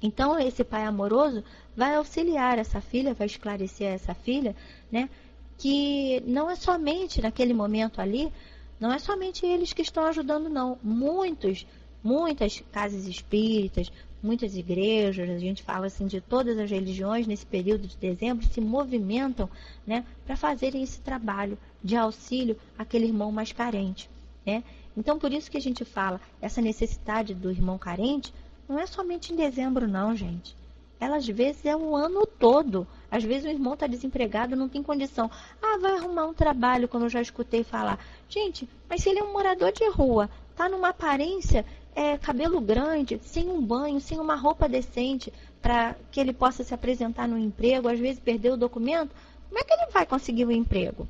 Então, esse pai amoroso vai auxiliar essa filha, vai esclarecer essa filha, né, que não é somente naquele momento ali, não é somente eles que estão ajudando, não. Muitas casas espíritas, muitas igrejas, a gente fala assim de todas as religiões nesse período de dezembro, se movimentam, né, para fazerem esse trabalho de auxílio àquele irmão mais carente, né? Então, por isso que a gente fala, essa necessidade do irmão carente não é somente em dezembro, não, gente. Ela, às vezes, é o ano todo. Às vezes, o irmão está desempregado, não tem condição. Vai arrumar um trabalho, como eu já escutei falar. Gente, mas se ele é um morador de rua, está numa aparência, cabelo grande, sem um banho, sem uma roupa decente, para que ele possa se apresentar no emprego, às vezes perdeu o documento, como é que ele vai conseguir um emprego?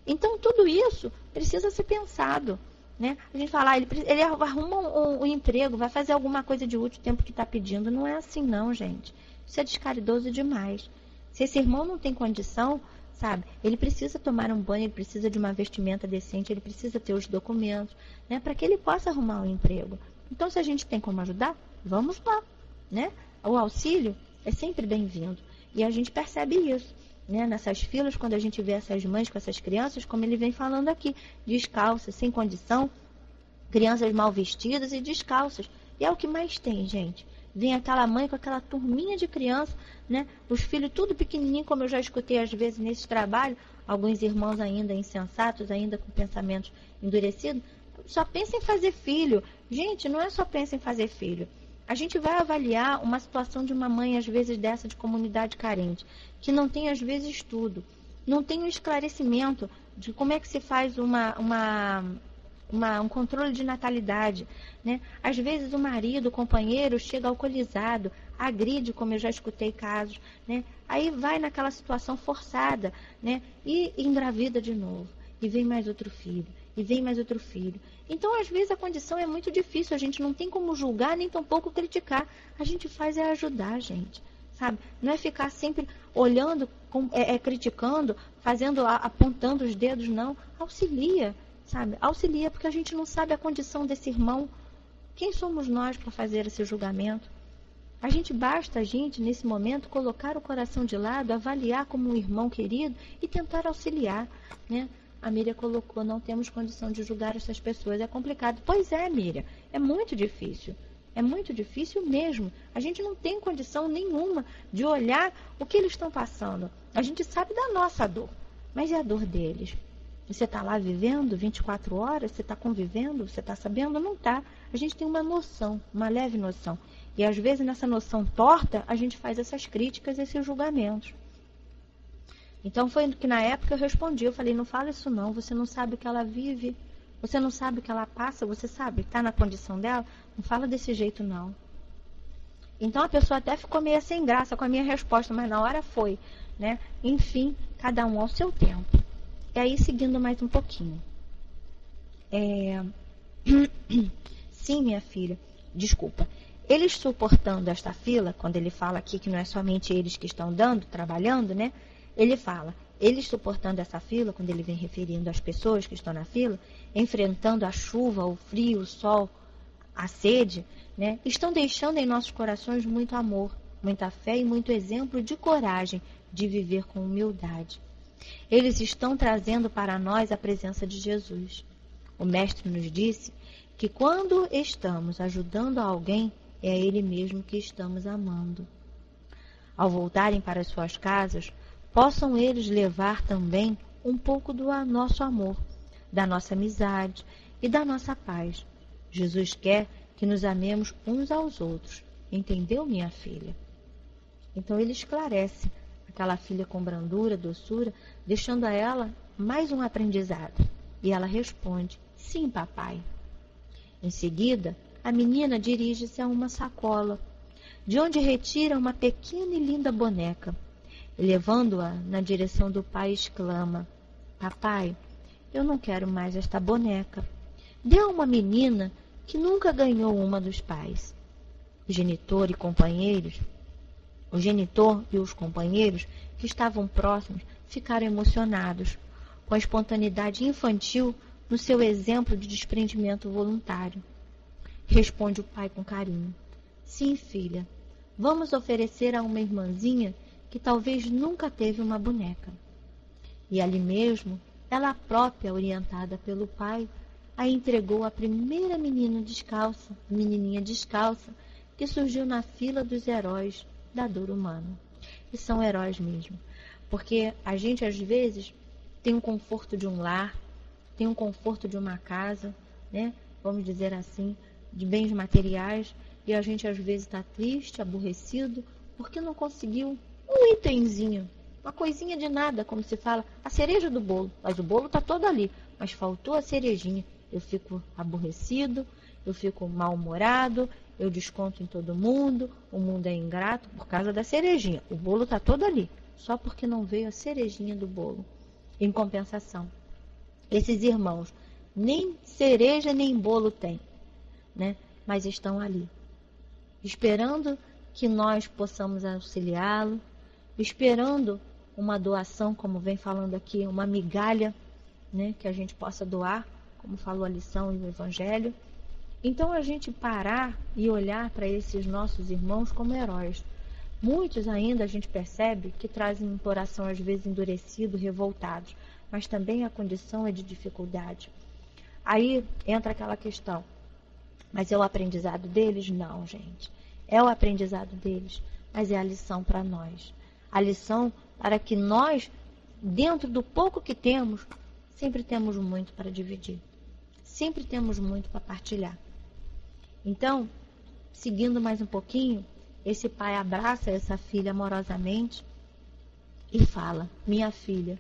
Então, tudo isso precisa ser pensado, né? A gente fala, ele arruma um emprego, vai fazer alguma coisa de útil o tempo que está pedindo. Não é assim não, gente. Isso é descaridoso demais. Se esse irmão não tem condição, sabe, ele precisa tomar um banho, ele precisa de uma vestimenta decente, ele precisa ter os documentos, né, para que ele possa arrumar um emprego. Então, se a gente tem como ajudar, vamos lá, né? O auxílio é sempre bem-vindo. E a gente percebe isso, né? Nessas filas, quando a gente vê essas mães com essas crianças, como ele vem falando aqui, descalças, sem condição, crianças mal vestidas e descalças. E é o que mais tem, gente. Vem aquela mãe com aquela turminha de criança, né? Os filhos tudo pequenininho, como eu já escutei às vezes nesse trabalho, alguns irmãos ainda insensatos, ainda com pensamentos endurecidos, só pensa em fazer filho. Gente, não é só pensa em fazer filho. A gente vai avaliar uma situação de uma mãe, às vezes, dessa de comunidade carente, que não tem, às vezes, estudo, não tem um esclarecimento de como é que se faz um controle de natalidade, né? Às vezes o marido, o companheiro, chega alcoolizado, agride, como eu já escutei casos, né? Aí vai naquela situação forçada, né? E engravida de novo, e vem mais outro filho, e vem mais outro filho. Então, às vezes, a condição é muito difícil, a gente não tem como julgar, nem tampouco criticar. A gente faz é ajudar, gente, sabe? Não é ficar sempre olhando, criticando, apontando os dedos, não. Auxilia, sabe? Auxilia, porque a gente não sabe a condição desse irmão. Quem somos nós para fazer esse julgamento? Basta a gente, nesse momento, colocar o coração de lado, avaliar como um irmão querido e tentar auxiliar, né? A Miriam colocou, não temos condição de julgar essas pessoas, é complicado. Pois é, Miriam, é muito difícil mesmo. A gente não tem condição nenhuma de olhar o que eles estão passando. A gente sabe da nossa dor, mas é a dor deles. Você está lá vivendo 24 horas, você está convivendo, você está sabendo? Não está. A gente tem uma noção, uma leve noção. E às vezes nessa noção torta, a gente faz essas críticas, esses julgamentos. Então foi que na época eu respondi, eu falei, não fala isso não, você não sabe o que ela vive, você não sabe o que ela passa, você sabe, está na condição dela, não fala desse jeito não. Então a pessoa até ficou meio sem graça com a minha resposta, mas na hora foi, né? Enfim, cada um ao seu tempo. E aí, seguindo mais um pouquinho. Sim, minha filha, desculpa. Eles suportando esta fila, quando ele fala aqui que não é somente eles que estão trabalhando, né? Ele fala, eles suportando essa fila, quando ele vem referindo às pessoas que estão na fila, enfrentando a chuva, o frio, o sol, a sede, né? Estão deixando em nossos corações muito amor, muita fé e muito exemplo de coragem de viver com humildade. Eles estão trazendo para nós a presença de Jesus. O Mestre nos disse que quando estamos ajudando alguém, é a Ele mesmo que estamos amando. Ao voltarem para suas casas, possam eles levar também um pouco do nosso amor, da nossa amizade e da nossa paz. Jesus quer que nos amemos uns aos outros. Entendeu, minha filha? Então ele esclarece aquela filha com brandura, doçura, deixando a ela mais um aprendizado. E ela responde, sim, papai. Em seguida, a menina dirige-se a uma sacola, de onde retira uma pequena e linda boneca. Levando-a na direção do pai, exclama, papai, eu não quero mais esta boneca. Dê a uma menina que nunca ganhou uma dos pais. O genitor e os companheiros que estavam próximos ficaram emocionados com a espontaneidade infantil no seu exemplo de desprendimento voluntário. Responde o pai com carinho. Sim, filha, vamos oferecer a uma irmãzinha que talvez nunca teve uma boneca. E ali mesmo, ela própria, orientada pelo pai, a entregou à primeira menininha descalça que surgiu na fila dos heróis da dor humana. E são heróis mesmo, porque a gente às vezes tem um conforto de um lar, tem um conforto de uma casa, né? Vamos dizer assim, de bens materiais, e a gente às vezes está triste, aborrecido, porque não conseguiu um itemzinho, uma coisinha de nada, como se fala, a cereja do bolo, mas o bolo está todo ali, mas faltou a cerejinha. Eu fico aborrecido, eu fico mal-humorado, eu desconto em todo mundo, o mundo é ingrato por causa da cerejinha. O bolo está todo ali, só porque não veio a cerejinha do bolo. Em compensação, esses irmãos nem cereja nem bolo têm, né? Mas estão ali, esperando que nós possamos auxiliá-lo, esperando uma doação, como vem falando aqui, uma migalha, né, que a gente possa doar, como falou a lição e o Evangelho. Então a gente parar e olhar para esses nossos irmãos como heróis. Muitos ainda a gente percebe que trazem um coração às vezes endurecido, revoltados, mas também a condição é de dificuldade. Aí entra aquela questão, mas é o aprendizado deles? Não, gente. É o aprendizado deles, mas é a lição para nós. A lição para que nós, dentro do pouco que temos, sempre temos muito para dividir. Sempre temos muito para partilhar. Então, seguindo mais um pouquinho, esse pai abraça essa filha amorosamente e fala: minha filha,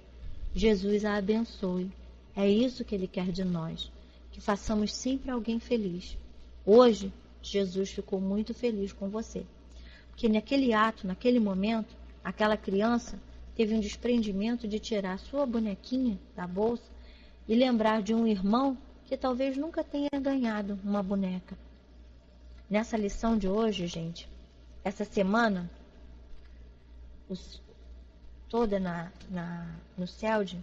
Jesus a abençoe. É isso que ele quer de nós, que façamos sempre alguém feliz. Hoje, Jesus ficou muito feliz com você, porque naquele ato, naquele momento, aquela criança teve um desprendimento de tirar a sua bonequinha da bolsa e lembrar de um irmão que talvez nunca tenha ganhado uma boneca. Nessa lição de hoje, gente, essa semana, toda no CELD,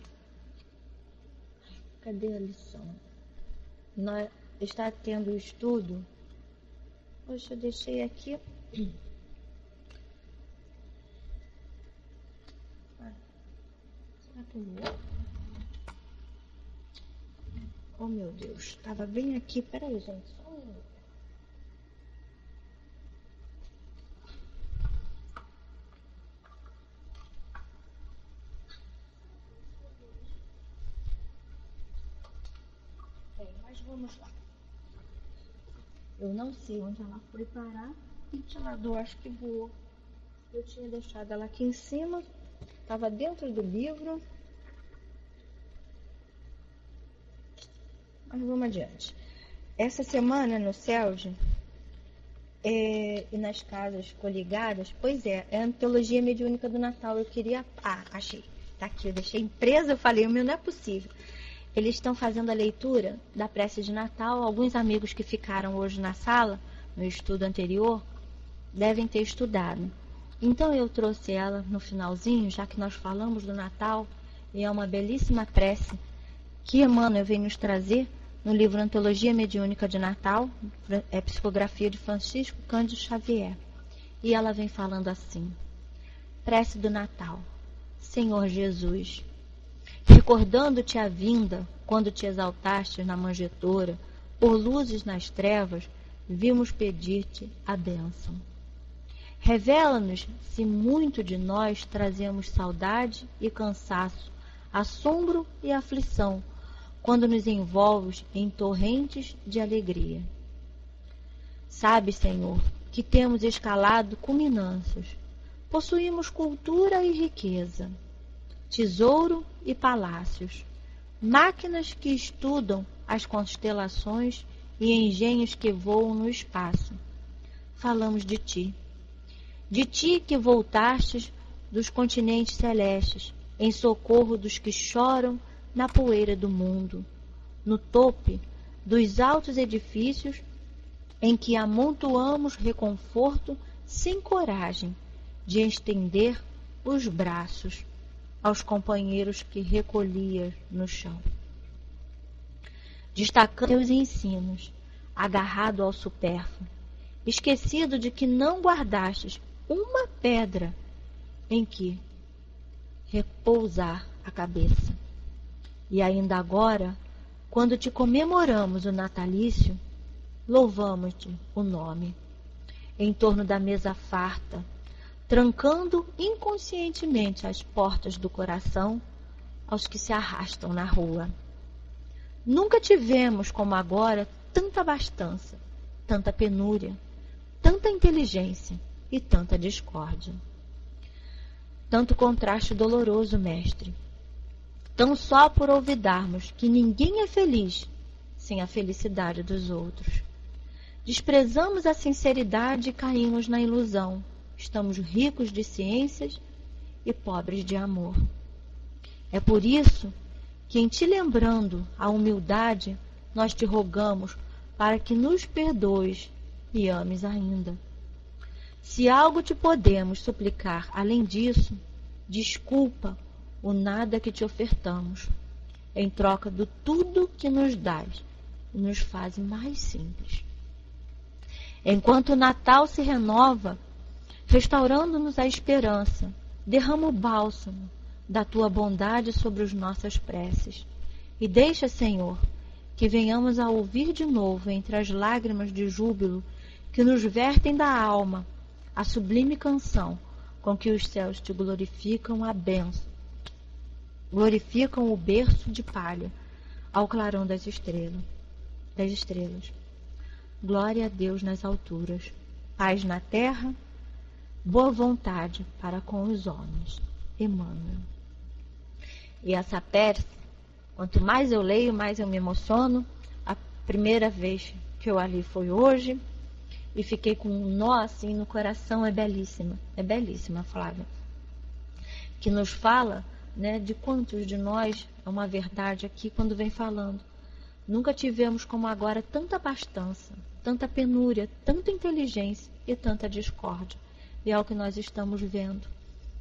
cadê a lição? Está tendo estudo. Poxa, eu deixei aqui. Será que eu vou? Oh, meu Deus, estava bem aqui. Peraí, gente, só um minuto. Mas vamos lá. Eu não sei onde ela foi parar. O ventilador acho que voou. Eu tinha deixado ela aqui em cima. Estava dentro do livro. Mas vamos adiante. Essa semana no CELD e nas casas coligadas, pois é a Antologia Mediúnica do Natal. Eu queria... achei. Tá aqui, eu deixei impresa, eu falei, o meu não é possível. Eles estão fazendo a leitura da prece de Natal. Alguns amigos que ficaram hoje na sala, no estudo anterior, devem ter estudado. Então eu trouxe ela no finalzinho, já que nós falamos do Natal, e é uma belíssima prece que Emmanuel vem nos trazer no livro Antologia Mediúnica de Natal, é psicografia de Francisco Cândido Xavier. E ela vem falando assim: prece do Natal. Senhor Jesus, recordando-te a vinda, quando te exaltaste na manjedoura, por luzes nas trevas, vimos pedir-te a bênção. Revela-nos se muito de nós trazemos saudade e cansaço, assombro e aflição, quando nos envolves em torrentes de alegria. Sabes, Senhor, que temos escalado culminâncias, possuímos cultura e riqueza, tesouro e palácios, máquinas que estudam as constelações e engenhos que voam no espaço. Falamos de ti que voltastes dos continentes celestes, em socorro dos que choram na poeira do mundo, no tope dos altos edifícios em que amontoamos reconforto sem coragem de estender os braços aos companheiros que recolhias no chão. Destacando teus ensinos, agarrado ao supérfluo, esquecido de que não guardastes uma pedra em que repousar a cabeça. E ainda agora, quando te comemoramos o natalício, louvamos-te o nome, em torno da mesa farta, trancando inconscientemente as portas do coração aos que se arrastam na rua. Nunca tivemos, como agora, tanta abastança, tanta penúria, tanta inteligência e tanta discórdia. Tanto contraste doloroso, mestre, tão só por olvidarmos que ninguém é feliz sem a felicidade dos outros. Desprezamos a sinceridade e caímos na ilusão. Estamos ricos de ciências e pobres de amor. É por isso que, em te lembrando a humildade, nós te rogamos para que nos perdoes e ames ainda. Se algo te podemos suplicar além disso, desculpa o nada que te ofertamos, em troca do tudo que nos dás, e nos faz mais simples. Enquanto o Natal se renova, restaurando-nos a esperança, derrama o bálsamo da tua bondade sobre as nossas preces. E deixa, Senhor, que venhamos a ouvir de novo, entre as lágrimas de júbilo que nos vertem da alma, a sublime canção com que os céus te glorificam a bênção, glorificam o berço de palha ao clarão das estrelas. Glória a Deus nas alturas, paz na terra, boa vontade para com os homens. Emmanuel. E essa prece, quanto mais eu leio, mais eu me emociono. A primeira vez que eu a li foi hoje, e fiquei com um nó assim no coração. É belíssima, Flávia, que nos fala, né, de quantos de nós, é uma verdade aqui quando vem falando, nunca tivemos como agora tanta abastança, tanta penúria, tanta inteligência e tanta discórdia. E é o que nós estamos vendo,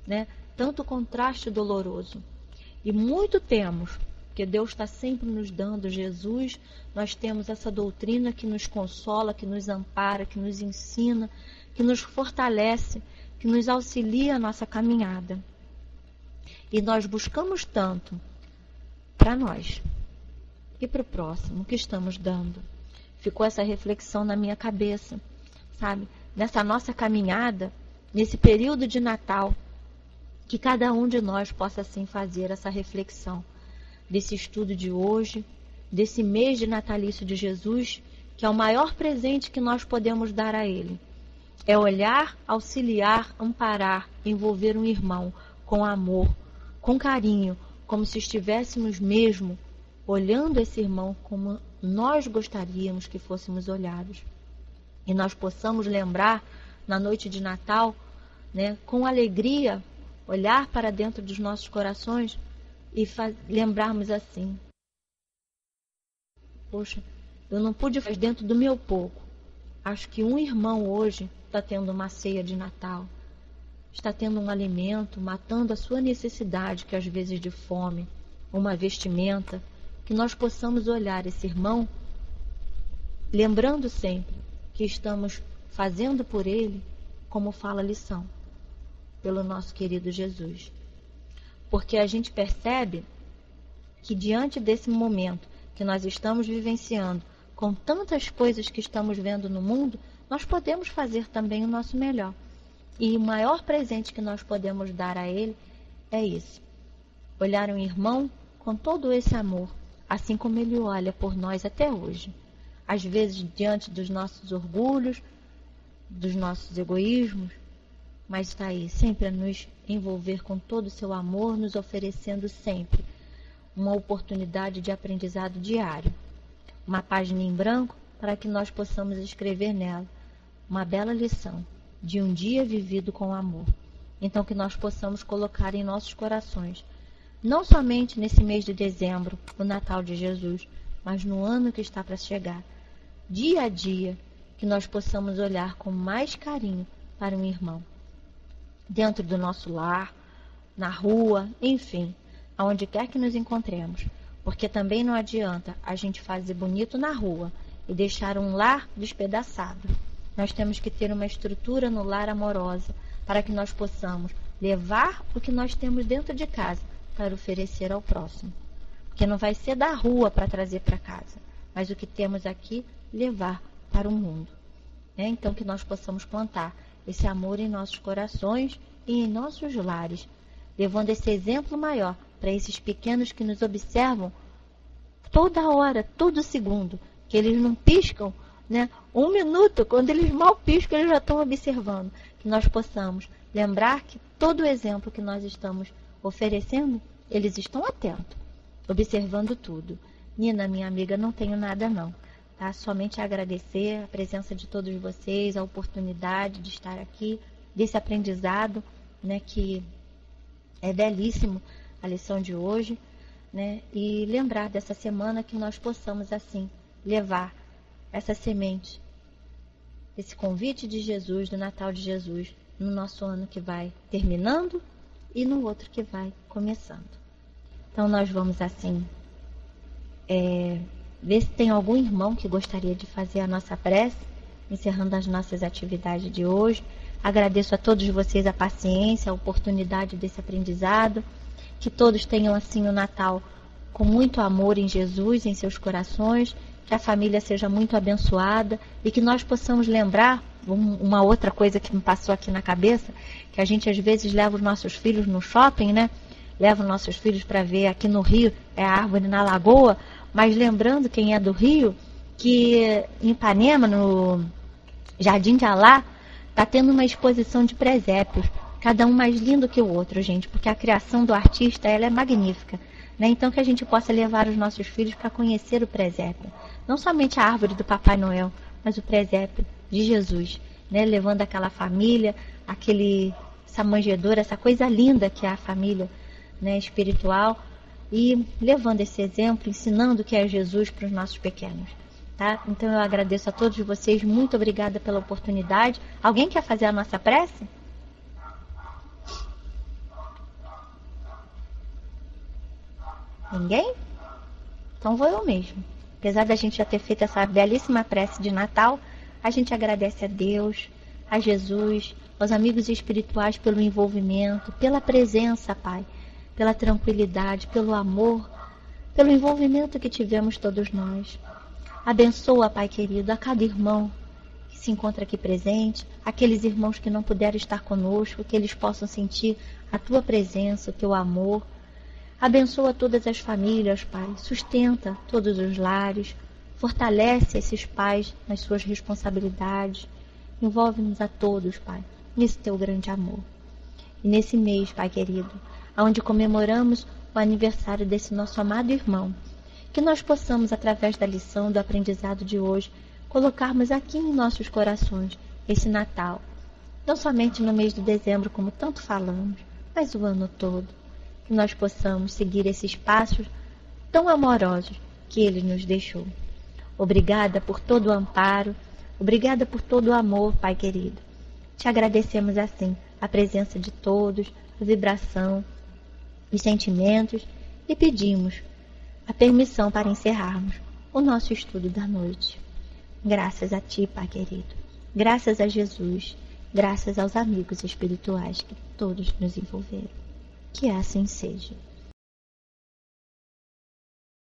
né? Tanto contraste doloroso. E muito temos, porque Deus está sempre nos dando Jesus. Nós temos essa doutrina que nos consola, que nos ampara, que nos ensina, que nos fortalece, que nos auxilia a nossa caminhada. E nós buscamos tanto para nós e para o próximo que estamos dando. Ficou essa reflexão na minha cabeça, sabe? Nessa nossa caminhada, nesse período de Natal, que cada um de nós possa assim fazer essa reflexão desse estudo de hoje, desse mês de natalício de Jesus, que é o maior presente que nós podemos dar a Ele. É olhar, auxiliar, amparar, envolver um irmão com amor, com carinho, como se estivéssemos mesmo olhando esse irmão como nós gostaríamos que fôssemos olhados. E nós possamos lembrar, na noite de Natal, né, com alegria, olhar para dentro dos nossos corações e lembrarmos assim: poxa, eu não pude fazer dentro do meu pouco. Acho que um irmão hoje está tendo uma ceia de Natal, está tendo um alimento, matando a sua necessidade, que às vezes de fome, uma vestimenta, que nós possamos olhar esse irmão, lembrando sempre que estamos fazendo por ele, como fala a lição, pelo nosso querido Jesus. Porque a gente percebe que diante desse momento que nós estamos vivenciando, com tantas coisas que estamos vendo no mundo, nós podemos fazer também o nosso melhor. E o maior presente que nós podemos dar a ele é esse: olhar um irmão com todo esse amor, assim como ele olha por nós até hoje. Às vezes diante dos nossos orgulhos, dos nossos egoísmos, mas está aí sempre a nos envolver com todo o seu amor, nos oferecendo sempre uma oportunidade de aprendizado diário, uma página em branco para que nós possamos escrever nela uma bela lição de um dia vivido com amor. Então que nós possamos colocar em nossos corações, não somente nesse mês de dezembro, o Natal de Jesus, mas no ano que está para chegar, dia a dia, que nós possamos olhar com mais carinho para um irmão, dentro do nosso lar, na rua, enfim, aonde quer que nos encontremos. Porque também não adianta a gente fazer bonito na rua e deixar um lar despedaçado. Nós temos que ter uma estrutura no lar amorosa para que nós possamos levar o que nós temos dentro de casa para oferecer ao próximo. Porque não vai ser da rua para trazer para casa, mas o que temos aqui, levar para o mundo. Então que nós possamos plantar esse amor em nossos corações e em nossos lares, levando esse exemplo maior para esses pequenos que nos observam toda hora, todo segundo, que eles não piscam, né? Um minuto, quando eles mal piscam, eles já estão observando. Que nós possamos lembrar que todo o exemplo que nós estamos oferecendo, eles estão atentos, observando tudo. Nina, minha amiga, não tenho nada não, tá? Somente agradecer a presença de todos vocês, a oportunidade de estar aqui, desse aprendizado, né, que é belíssimo, a lição de hoje, né? E lembrar dessa semana que nós possamos assim levar essa semente esse convite de Jesus, do Natal de Jesus, no nosso ano que vai terminando e no outro que vai começando. Então nós vamos assim, ver se tem algum irmão que gostaria de fazer a nossa prece, encerrando as nossas atividades de hoje. Agradeço a todos vocês a paciência, a oportunidade desse aprendizado, que todos tenham assim o Natal com muito amor em Jesus, em seus corações, que a família seja muito abençoada e que nós possamos lembrar, uma outra coisa que me passou aqui na cabeça, que a gente às vezes leva os nossos filhos no shopping, né? Leva os nossos filhos para ver, aqui no Rio é a árvore na lagoa, mas lembrando quem é do Rio, que em Ipanema, no Jardim de Alá, está tendo uma exposição de presépios, cada um mais lindo que o outro, gente, porque a criação do artista ela é magnífica. Né? Então que a gente possa levar os nossos filhos para conhecer o presépio. Não somente a árvore do Papai Noel, mas o presépio de Jesus. Né? Levando aquela família, essa manjedoura, essa coisa linda que é a família, né, espiritual. E levando esse exemplo, ensinando o que é Jesus para os nossos pequenos. Tá? Então eu agradeço a todos vocês. Muito obrigada pela oportunidade. Alguém quer fazer a nossa prece? Ninguém? Então vou eu mesmo. Apesar da gente já ter feito essa belíssima prece de Natal, a gente agradece a Deus, a Jesus, aos amigos espirituais pelo envolvimento, pela presença, Pai, pela tranquilidade, pelo amor, pelo envolvimento que tivemos todos nós. Abençoa, Pai querido, a cada irmão que se encontra aqui presente, aqueles irmãos que não puderam estar conosco, que eles possam sentir a Tua presença, o Teu amor. Abençoa todas as famílias, Pai. Sustenta todos os lares. Fortalece esses pais nas suas responsabilidades. Envolve-nos a todos, Pai, nesse Teu grande amor. E nesse mês, Pai querido, onde comemoramos o aniversário desse nosso amado irmão, que nós possamos, através da lição, do aprendizado de hoje, colocarmos aqui em nossos corações esse Natal. Não somente no mês de dezembro, como tanto falamos, mas o ano todo. Que nós possamos seguir esses passos tão amorosos que Ele nos deixou. Obrigada por todo o amparo, obrigada por todo o amor, Pai querido. Te agradecemos assim a presença de todos, a vibração, os sentimentos e pedimos a permissão para encerrarmos o nosso estudo da noite. Graças a Ti, Pai querido. Graças a Jesus. Graças aos amigos espirituais que todos nos envolveram. Que assim seja.